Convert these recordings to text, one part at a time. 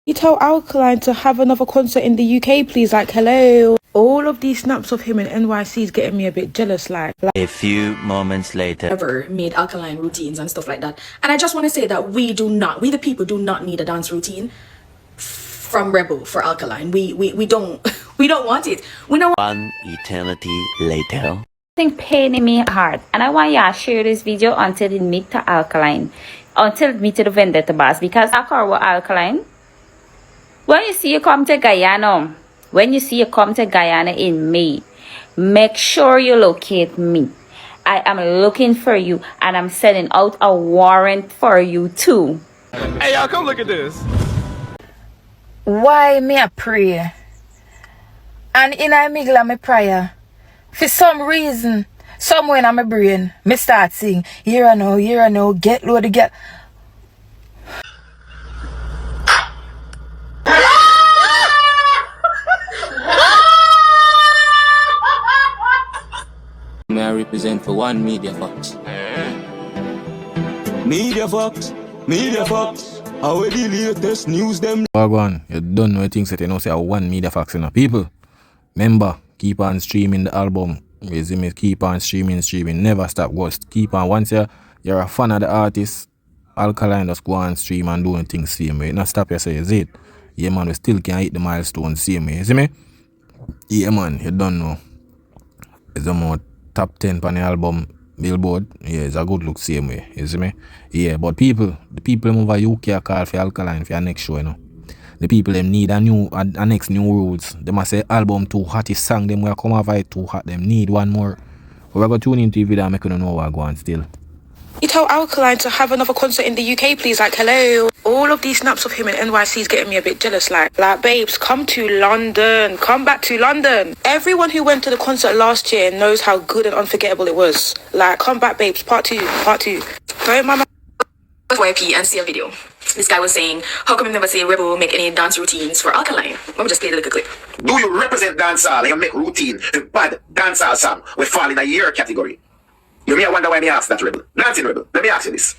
You tell Alkaline to have another concert in the UK, please. Like, hello. All of these snaps of him in NYC is getting me a bit jealous. Like a few moments later. Ever made Alkaline routines and stuff like that. And I just want to say that we the people do not need a dance routine from Rebel for Alkaline. We don't we don't want it. We don't. One eternity later. Pain in my heart, and I want you to share this video until it meet to Alkaline, until it meet to the vendetta boss, because I call with Alkaline. When you see you come to Guyana, in May, make sure you locate me. I am looking for you, and I'm sending out a warrant for you too. Hey y'all, come look at this. Why me a pray? And in a middle of my prayer, for some reason, somewhere in my brain, me start sing, here I know, get low to get. May I represent for one Media Fox? Media Fox, how the latest news them. Wagwan, you don't know things that you know say one Media Fox in people. Remember, keep on streaming the album. You see me, keep on streaming, never stop, ghost. Keep on, once you're a fan of the artist, Alkaline just go on stream and doing things same way. Not stop yourself, you see it. Yeah man, we still can hit the milestones same way, you see me? Yeah man, you don't know. It's a more top 10 on the album Billboard. Yeah, it's a good look same way, you see me? Yeah, but the people over UK call for Alkaline for your next show, you know. The people them need a next new rules. They must say album too hot, his song them will come over it too hot. Them need one more. We're going to tune into the video and make you know what going still. you tell Alkaline to have another concert in the UK, please. Like, hello. All of these snaps of him in NYC is getting me a bit jealous. Like, babes, come to London. Come back to London. Everyone who went to the concert last year knows how good and unforgettable it was. Like, come back, babes. Part two. Go, mama. YP and see a video. This guy was saying, how come you never say Rebel make any dance routines for Alkaline? Let me just play the little clip. Do you represent dancehall and you make routine to bad dancehall song we fall in a year category? You may wonder why me ask that, Rebel. Dancing Rebel, let me ask you this.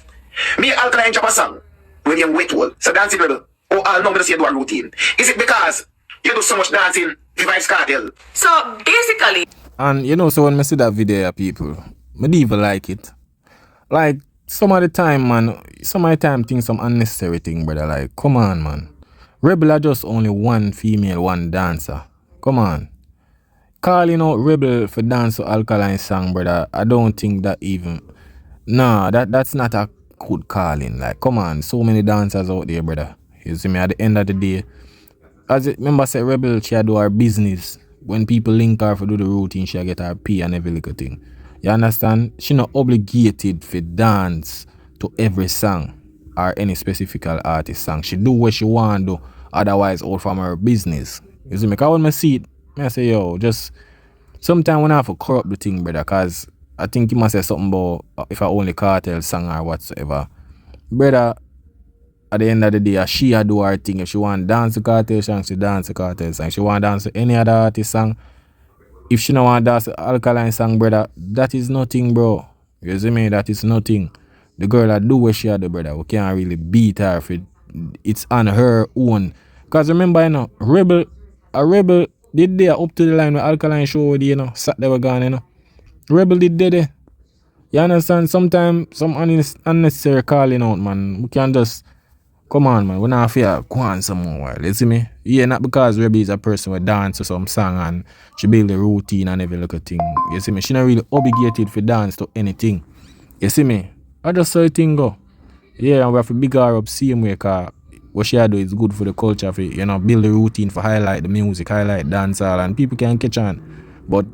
Me Alkaline drop a song when you're wet hole. So Dancing Rebel, I'll know me to say do a routine. Is it because you do so much dancing, Vice Cartel? So basically... And you know, so when I see that video, people, I don't even like it. Like, some of the time, things some unnecessary thing, brother. Like, come on, man. Rebel are just only one female, one dancer. Come on. Calling out Rebel for dance to Alkaline song, brother, I don't think that even... Nah, that's not a good calling. Like, come on, so many dancers out there, brother. You see me, at the end of the day, remember say Rebel, she do her business. When people link her for do the routine, she get her pay and every little thing. You understand? She not obligated for dance to every song or any specific artist song. She do what she want to do, otherwise all from her business. You see me? Because when I see it, I say, yo, just sometimes when I have to corrupt the thing, brother, because I think you must say something about if I only cartel song or whatsoever. Brother, at the end of the day, she do her thing. If she want to dance to cartel song, she dance to cartel song. If she want to dance to any other artist song, if she don't want to dance to Alkaline song, brother, that is nothing, bro. You see me? That is nothing. The girl that do what she do, brother, we can't really beat her for it's on her own. Because remember, you know, a Rebel did there up to the line with Alkaline show, you know, sat there gone, you know. Rebel did there. You understand? Sometimes some unnecessary calling out, man. We can just come on, man. We're not fair. Go on some more while. You see me? Yeah, not because Rebel is a person who dance to some song and she build a routine and every little thing. You see me? She not really obligated for dance to anything. You see me? I just saw a thing go. Yeah, and we have to big her up same way, because what she do is good for the culture, for, you know, build a routine for highlight the music, highlight dancehall, and people can catch on. But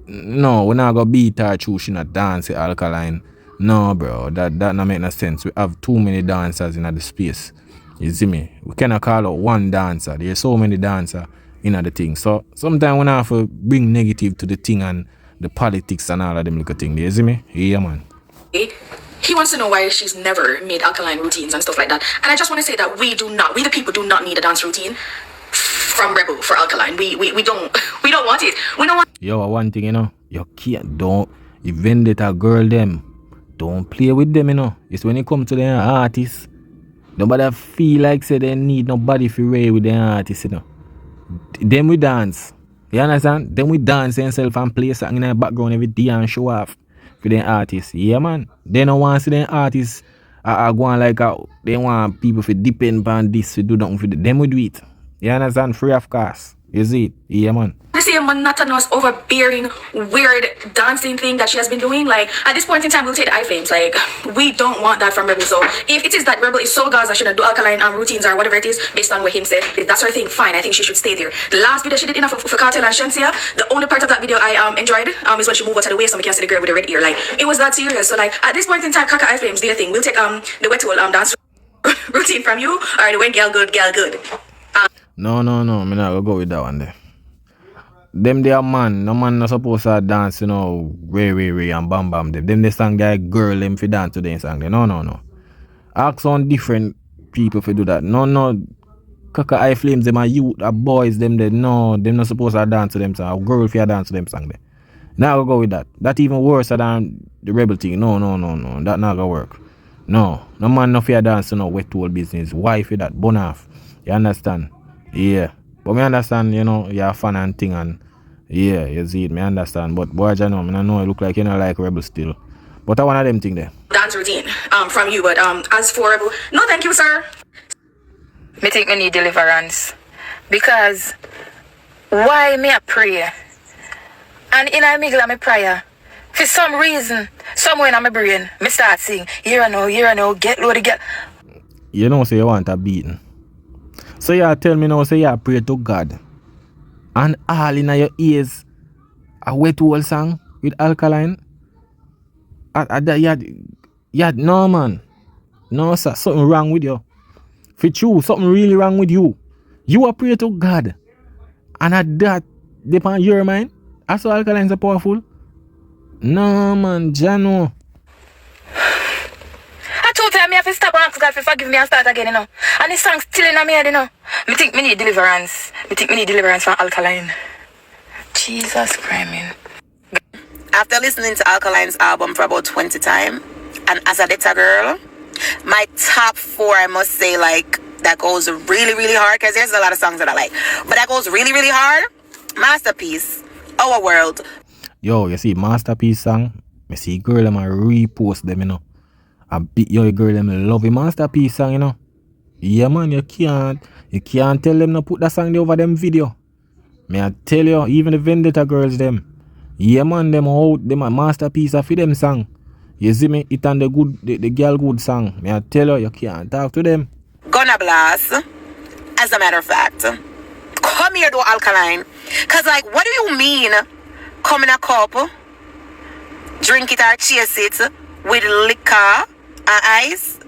no, we're not gonna beat her through she not dance at Alkaline. No, bro, that not make no sense. We have too many dancers in the space. You see me? We cannot call out one dancer. There's so many dancers in the thing. So sometimes we have to bring negative to the thing and the politics and all of them little things. You see me? Yeah, man. He wants to know why she's never made Alkaline routines and stuff like that. And I just want to say that we the people do not need a dance routine from Rebel for Alkaline. We don't want it. We don't want. Yo, one thing, you know, you vendetta girl them, don't play with them, you know. It's when it comes to the artists, Nobody feel like say they need nobody for ray with the artist, you know. Then we dance. You understand? Then we dance themselves and play something in the background every day and show off for the artists. Yeah, man. They don't want to see the artists going like they want people to depend on this to do nothing for them. We do it. You understand? Free of cost. You see it? Yeah, man. The same monotonous, overbearing, weird dancing thing that she has been doing. Like, at this point in time, we'll take the iFlames. Like, we don't want that from Rebel. So, if it is that Rebel is so Gaza, shouldn't do Alkaline routines or whatever it is, based on what him said, if that's her thing, fine, I think she should stay there. The last video she did for Cartel and Shensia, the only part of that video I enjoyed is when she moved out of the way so we can see the girl with the red ear. Like, it was that serious. So, like, at this point in time, Kaka iFlames, do your thing. We'll take the wet wool dance routine from you, or the when girl good, girl good. No. I'm not gonna go with that one there. Them they are man. No man not supposed to dance, you know, ray and bam them. Them they sang that girl them fi dance to them song there. No. Ask on different people for do that. No. Kaka iFlames them are youth, are boys them they no, them not supposed to dance to them song. A girl fi dance to them song there. Now I'll go with that. That even worse than the rebel thing. No. That not gonna work. No man no fi dance to no wet tool business. Why for that? Bun off. You understand? Yeah. But me understand, you know, you're a fan and thing and yeah, you see it, me understand. But boy, I know it look like you know like Rebel still. But I one of them thing there. Dance routine from you, but as for Rebel, no thank you, sir. Me think me need deliverance. Because why me a pray? And in the middle of my prayer, for some reason, somewhere in my brain, me start sing, here I know, get low to get. You know, say you want a beating. So you tell me now, say you pray to God. And all in your ears, a wet whole song with Alkaline. No man. No sir, something wrong with you. For true, something really wrong with you. You are pray to God. And at that, depend on your mind. That's why Alkaline so powerful. No man, Jano. Me have to stop and ask God to forgive me and start again, you know. And this song still in my head, you know. Me think me need deliverance. Me think me need deliverance from Alkaline. Jesus Christ. After listening to Alkaline's album for about 20 times, and as a little girl, my top 4, I must say, like, that goes really, really hard, because there's a lot of songs that I like. But that goes really, really hard. Masterpiece, Our World. Yo, you see, Masterpiece song, I see girl, I'm repost them, you know. A bit yo girl them love a Masterpiece song, you know. Yeah man, you can't tell them to put that song there over them video. Me I tell you, even the Vendetta girls them. Yeah man, them out them a Masterpiece for them song. You see me, it and the girl good song. Me I tell you can't talk to them. Gonna blast. As a matter of fact, come here to Alkaline. Cause like, what do you mean? Come in a cup, drink it or chase it with liquor and ice?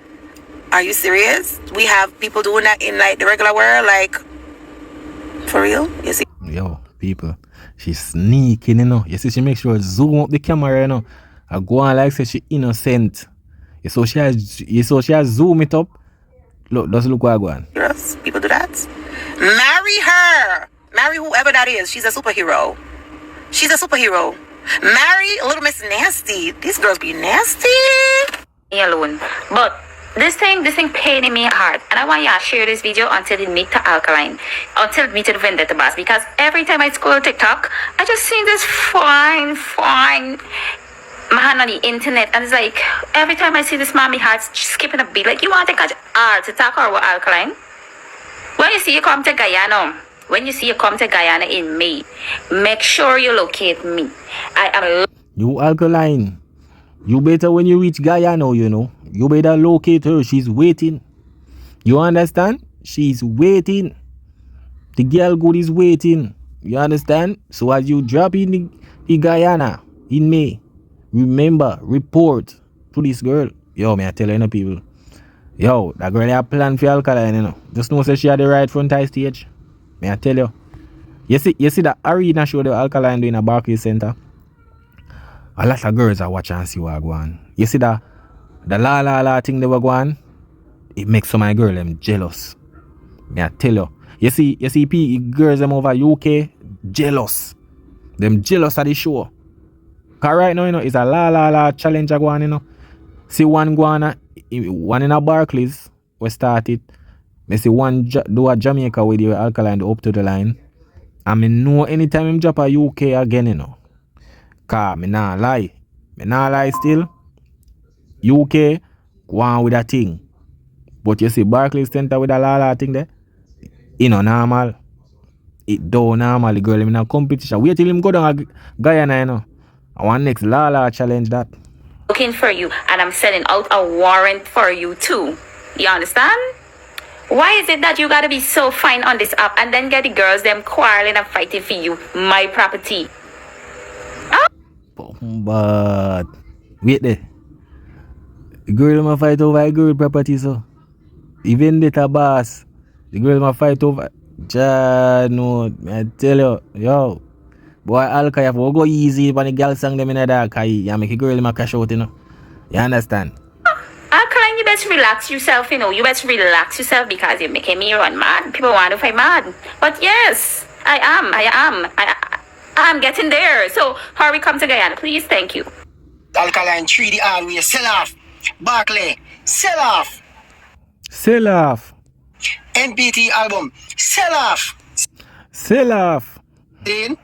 Are you serious? We have people doing that in like the regular world, like for real? You see? Yo, people, she's sneaking, you know. You see, she makes sure zoom up the camera, you know. I go on like say she innocent. You saw she has zoom it up. Look, does look what I go on. Yes, people do that. Marry her. Marry whoever that is. She's a superhero. She's a superhero. Marry Little Miss Nasty. These girls be nasty. Me alone. But this thing paining me hard. And I want you to share this video until it meet to Alkaline. Until it meet to the Vendetta boss. Because every time I scroll TikTok, I just see this fine man on the internet. And it's like, every time I see this mommy heart skipping a beat. Like, you want to catch art to talk about Alkaline? When you see you come to Guyana, in May, make sure you locate me. I am... You Alkaline. You better when you reach Guyana, you know. You better locate her. She's waiting. You understand? She's waiting. The girl good is waiting. You understand? So as you drop in the Guyana in May, remember, report to this girl. Yo, me I tell you people. Yo, that girl have plan for Alkaline, you know. Just know say she had the right front high stage. Me I tell you. You see that arena show the Alkaline doing a Barclays Center? A lot of girls are watching and see what go on. You see the la thing they were going? It makes some of my girl them jealous. Me I tell you. You see girls them over UK jealous. Them jealous of the show. Cause right now, you know, it's a la challenge going, you know. See one in a Barclays, we start it. Me see one do a Jamaica with the Alkaline up to the line. And me know anytime him drop a UK again, you know. Cause me nah lie. Me nah lie still. UK go on with a thing. But you see Barclays Center with a la thing there. You know normal. It do normal. The girl him in a competition. Wait till him go down a Guyana, you know. I want next la challenge that. Looking for you, and I'm sending out a warrant for you too. You understand? Why is it that you gotta be so fine on this app and then get the girls them quarreling and fighting for you, my property? But wait there. The girl ma fight over a girl property so. Even the boss. The girl ma fight over. No, I tell you, yo. Boy, Alka, you have to go easy when the girl sang them in the dark. You make a girl ma cash out, you know. You understand? Alkaline, you best relax yourself, you know. You best relax yourself because you're making me run mad. People want to fight mad. But yes, I am getting there. So hurry, come to Guyana, please. Thank you. Alkaline 3D always sell off. Barclay, sell off. Sell off. NPT album, sell off. Sell off. Then,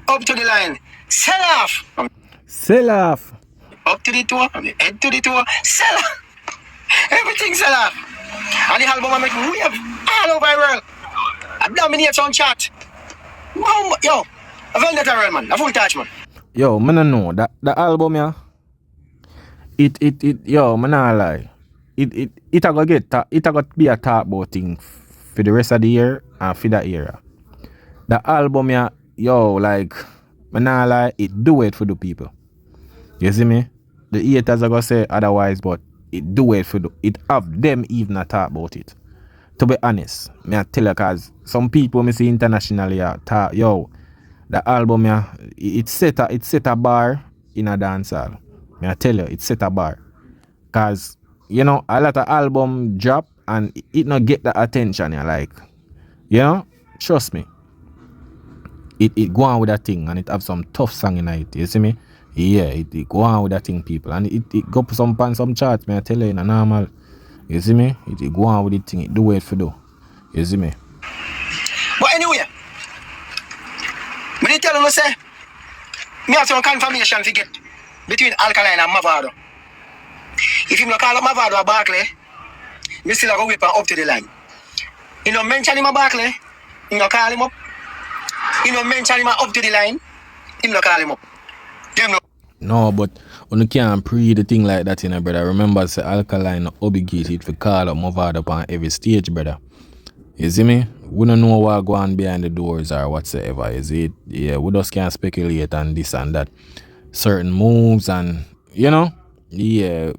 up to the line, sell off. Sell off. Up to the tour, head to the tour, sell off. Everything sell off. And the album I make wave all over the world. I dominate on chat. Yo, a vendetta real man, a full touch man. Yo, man, I know that the album, yeah. Yo, man, I lie. It a go be a talk about thing for the rest of the year and for that era. The album, yeah, yo, like, man, I lie, it do it for the people. You see me? The haters are gonna say otherwise, but it do it for it have them even a talk about it. To be honest, me I tell you, cause some people me see internationally talk, yo, the album, yeah, it set a bar in a dancehall. Me I tell you, it set a bar. Cause, you know, a lot of album drop and it not get the attention, yeah, like, you know, trust me. It go on with that thing and it have some tough song in it, you see me? Yeah, it go on with that thing, people. And it go some charts, me I tell you, in a normal. You see me? It go on with the thing, it do what it do. You see me? But anyway, me tell you, say, me have some confirmation to get between Alkaline and Mavado. If you not call up Mavado or Barclay, me still go whip up to the line. You know, mention him a Barclay, you know, call him up. You know, mention him up to the line, you know, call him up. Them no. No, but when you can't pre the thing like that, you know, brother. Remember, say Alkaline obligated to call up Mavado on every stage, brother. You see me? We don't know what go on behind the doors or whatsoever. Is it? Yeah, we just can't speculate on this and that. Certain moves and, you know, yeah,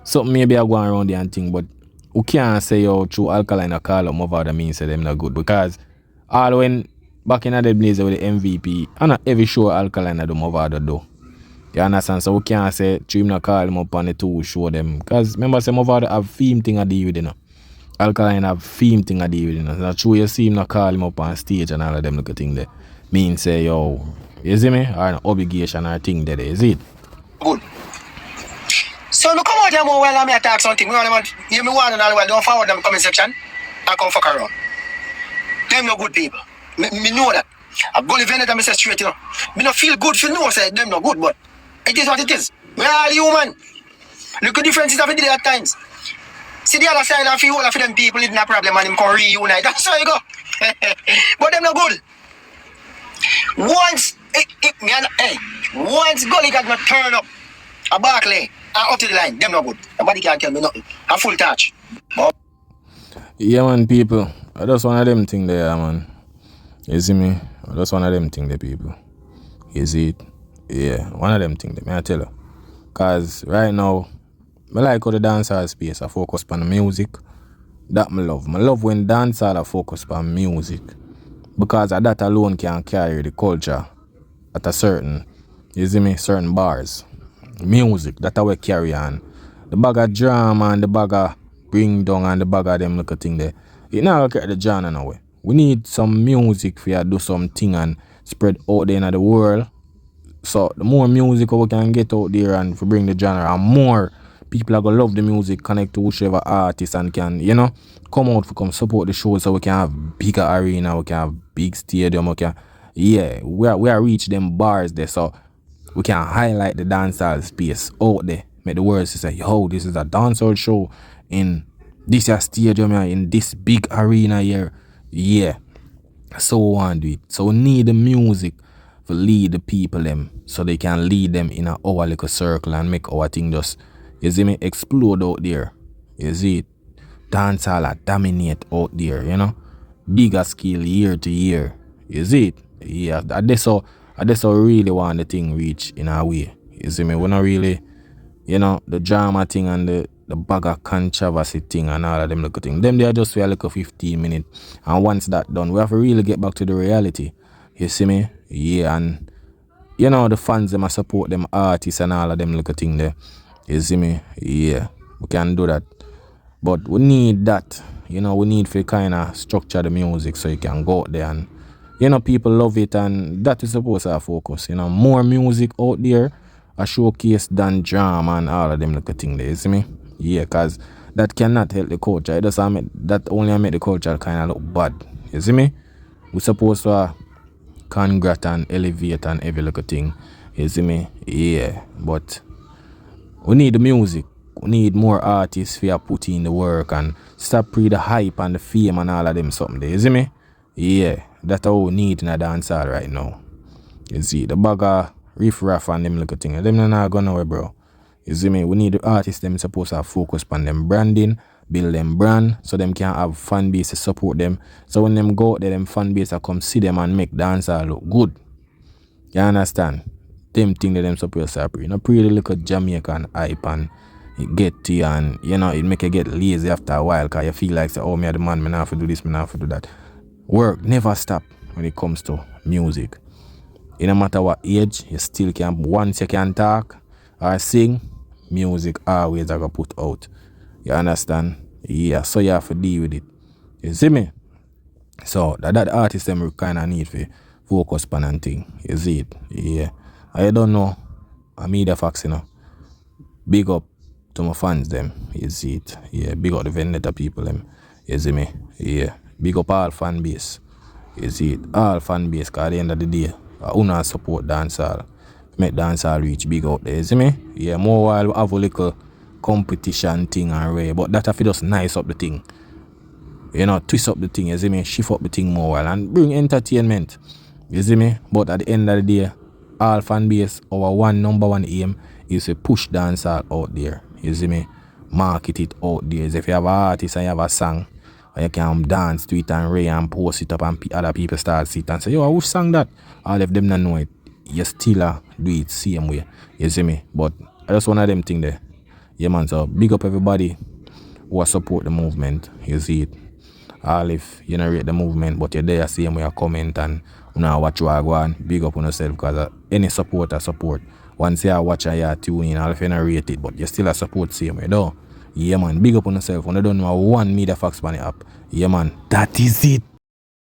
something maybe I go around there and thing, but we can't say, yo, through Alkaline or call up Mavado means say them not good. Because all when back in the blazer with the MVP, and not every show Alkaline do Mavado do. You understand? So we can't say Trim not call him up on the two show them. Because remember say Mavado have theme thing at the with, you know. Alkaline have theme thing at the with, you know. So true you see him not call him up on stage and all of them look at thing there. Mean say, yo, you see me? Or an obligation or thing there, is it? Good. So me come out here more while I talk something. Me want and all while don't forward them comment section and come fuck around. Them no good people. Me know that. I'm going to vendetta and me say straight, you know. Me no feel good for no say them no good, but it is what it is. We are all human. Look at the differences of it at times. See the other side of you, all of them people living a problem and them can reunite. That's how you go. But them no good. Once Gully got not turn up a Barclay and up to the line, them no good. Nobody can tell me nothing. I'm full touch. Yeah, man, people. I just one of them thing there, man. You see me? I just one of them thing there, people. You see it? Yeah, one of them thing there, may I tell you. Cause right now, I like how the dancehall space I focus on the music. That I love. I love when dancehall I focus on music. Because that alone can carry the culture at a certain, you see me, certain bars. Music, that we carry on. The bag of drama and the bag of bring down and the bag of them little thing there. It not carry the genre now. We need some music for you to do something and spread out there in the world. So the more music we can get out there and for bring the genre and more people are gonna love the music, connect to whichever artist and can, you know, come out for come support the show so we can have bigger arena, we can have big stadium, we can we are reach them bars there, so we can highlight the dancehall space out there. Make the world say, yo, this is a dancehall show in this stadium here, in this big arena here. Yeah. So we want to do it. So we need the music to lead the people them so they can lead them in our little circle and make our thing just, you see me, explode out there. You see it? Dancehall dominate out there, you know. Bigger scale year to year. You see it? Yeah, that's how we really want the thing reach in our way. You see me? We're not really, you know, the drama thing and the bag of controversy thing and all of them little things. Them they are just for a little 15 minutes. And once that done, we have to really get back to the reality. You see me? Yeah, and you know the fans them support them artists and all of them little thing there. You see me? Yeah. We can do that. But we need that. You know, we need to kind of structure the music so you can go out there and, you know, people love it, and that is supposed to focus. You know, more music out there, a showcase than drama and all of them little thing there. You see me? Yeah, because that cannot help the culture. It doesn't make, that only make the culture kind of look bad. You see me? We're supposed to congrat and elevate and every little thing. You see me? Yeah, but we need the music. We need more artists for put in the work and stop pre the hype and the fame and all of them something there. You see me? Yeah, that's all we need in a dancehall right now. You see, the bagger, riff raff and them little thing. Them not going nowhere, bro. You see me? We need the artists them supposed to focus on them branding, build them brand so them can have fan base to support them. So when them go out there, them fan base will come see them and make dancehall look good. You understand? Them thing that them supposed to pre. You know, pretty little Jamaican hype and it get to you and, you know, it make you get lazy after a while because you feel like, say, oh, me are the man, me not have to do this, me not have to do that. Work never stop when it comes to music. It no matter what age, you still can, once you can talk or sing, music always are going to put out. You understand? Yeah, so you have to deal with it. You see me? So that artist them kind of need to focus on and thing. You see it? Yeah. I don't know. I'm media facts, you know. Big up to my fans them. You see it? Yeah. Big up the Vendetta people them. You see me? Yeah. Big up all fan base. You see it? All fan base, because at the end of the day, I wanna support dancehall. Make dancehall reach big out there. You see me? Yeah, more while we have a little competition thing and way, but that have to just nice up the thing. You know, twist up the thing, you see me? Shift up the thing more while and bring entertainment. You see me? But at the end of the day, all fan base, our number one aim is to push dancehall out there. You see me? Market it out there. If you have an artist and you have a song, and you can dance to it and ray and post it up and other people start see it and say, yo, who sang that? All of them don't know it. You still do it same way. You see me? But I just one of them thing there. Yeah, man. So big up everybody who support the movement. You see it? All if you know rate the movement, but you're there same way you comment and you know watch you go on. Big up on yourself because any supporter support. Once you watch and you tune in, all if you not rate it, but you still a support same way though. Yeah man, big up on yourself. When you don't know one media facts on the app. Yeah man, that is it.